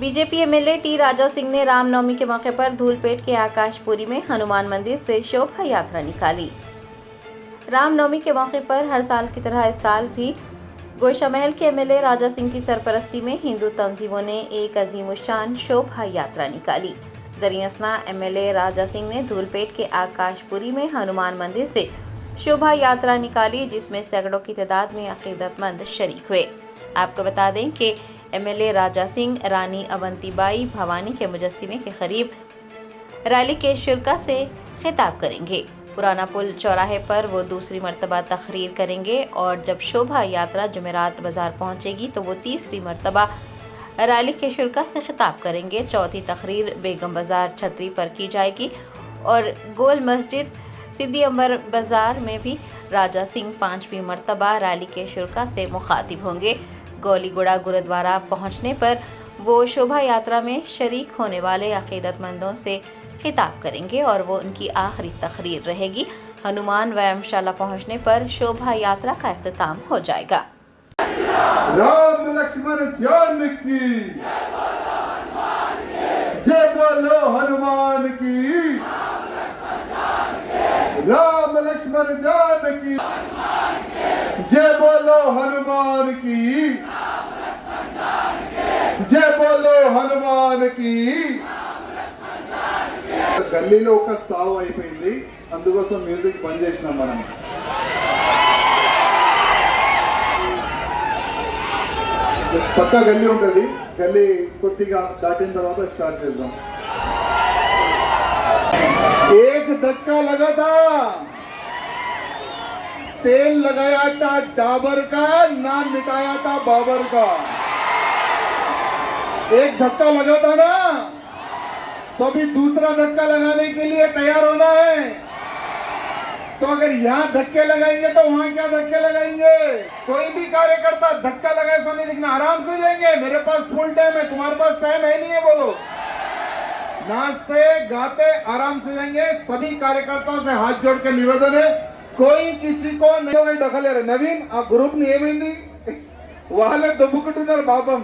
BJP MLA T Raja Singh ने रामनवमी के मौके पर धूलपेट के आकाशपुरी में हनुमान मंदिर से शोभा यात्रा निकाली। रामनवमी के मौके पर हर साल की तरह इस साल भी गोशा महल के एमएलए राजा सिंह की सरपरस्ती में हिंदू तंजीमों ने एक अजीमुशान शोभा यात्रा निकाली। दरियासना एमएलए राजा सिंह ने धूलपेट के आकाशपुरी में हनुमान मंदिर से शोभा यात्रा निकाली, जिसमें सैकड़ों की तादाद में अकीदतमंद शरीक हुए। आपको बता दें कि एमएलए राजा सिंह रानी अवंतीबाई भवानी के मुजस्सिमे के करीब रैली के शुरा से खिताब करेंगे। पुराना पुल चौराहे पर वो दूसरी मर्तबा तकरीर करेंगे और जब शोभा यात्रा जुमेरात बाजार पहुंचेगी तो वो तीसरी मर्तबा रैली के शुरा से खिताब करेंगे। चौथी तकरीर बेगम बाजार छतरी पर की जाएगी और गोल मस्जिद सिद्दी अंबर बाजार में भी राजा सिंह पांचवी मर्तबा रैली के शुरा से मुखातिब होंगे। गोलीगुड़ा गुरुद्वारा पहुंचने पर वो शोभा यात्रा में शरीक होने वाले अकीदतमंदों से खिताब करेंगे और वो उनकी आखिरी तकरीर रहेगी। हनुमान व्यायामशाला पहुंचने पर शोभा यात्रा का इख्तिताम हो जाएगा। राम लक्ष्मण जानकी जय बोलो हनुमान की, राम लक्ष्मण जानकी जय बोलो हनुमान की, जय बोलो हनुमान की। గల్లీలో ఒక సావు అయిపోయింది, అందుకోసం మ్యూజిక్ బంద్ చేసినాం మనం. పక్కా గల్లీ ఉంటుంది, గల్లీ కొద్దిగా దాటిన తర్వాత స్టార్ట్ చేద్దాం. एक धक्का लगा था, तेल लगाया था डाबर का, नाम मिटाया था बाबर का. एक धक्का लगा था ना, तो अभी दूसरा धक्का लगाने के लिए तैयार होना है. तो अगर यहाँ धक्के लगाएंगे तो वहां क्या धक्के लगाएंगे? कोई भी कार्यकर्ता धक्का लगाए सो नहीं दिखना, आराम से जाएंगे. मेरे पास फुल टाइम है, तुम्हारे पास टाइम है नहीं है? बोलो. नाचते गाते आराम से जाएंगे. सभी कार्यकर्ताओं से हाथ जोड़ के निवेदन है, कोई किसी को नहीं दखल. नवीन आ ग्रुप नी ఏమైంది? వాళ్ళే దొబ్బుకుంటున్నారు పాపం.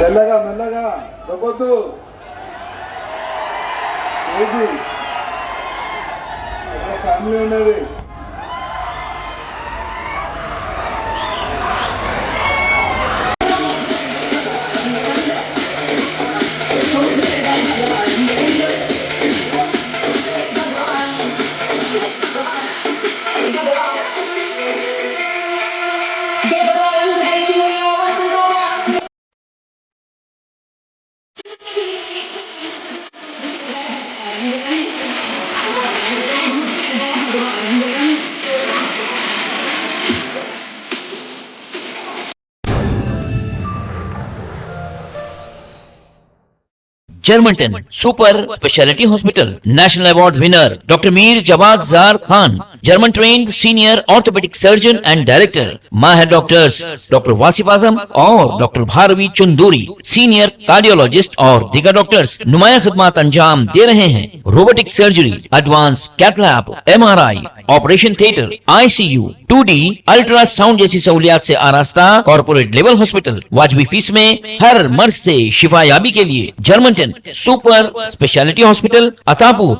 మెల్లగా మెల్లగా దొబ్బొద్దు. ఏది ఫ్యామిలీ ఉన్నది. Germanten super speciality hospital national award winner doctor Mir Jawad Jar Khan, German trained senior orthopaedic surgeon and director, माहिर डॉक्टर्स डॉक्टर वासिफ आजम और doctor Bharvi Chanduri, senior cardiologist और दीगर डॉक्टर्स नुमाया खिदमत अंजाम दे रहे हैं। Robotic surgery, advance cath lab, MRI, operation theatre, ICU, 2D ultrasound जैसी सहूलियात से आरास्ता कॉर्पोरेट लेवल हॉस्पिटल। वाजबी फीस में हर मर्ज से शिफायाबी के लिए Germanton super speciality hospital, Attapur.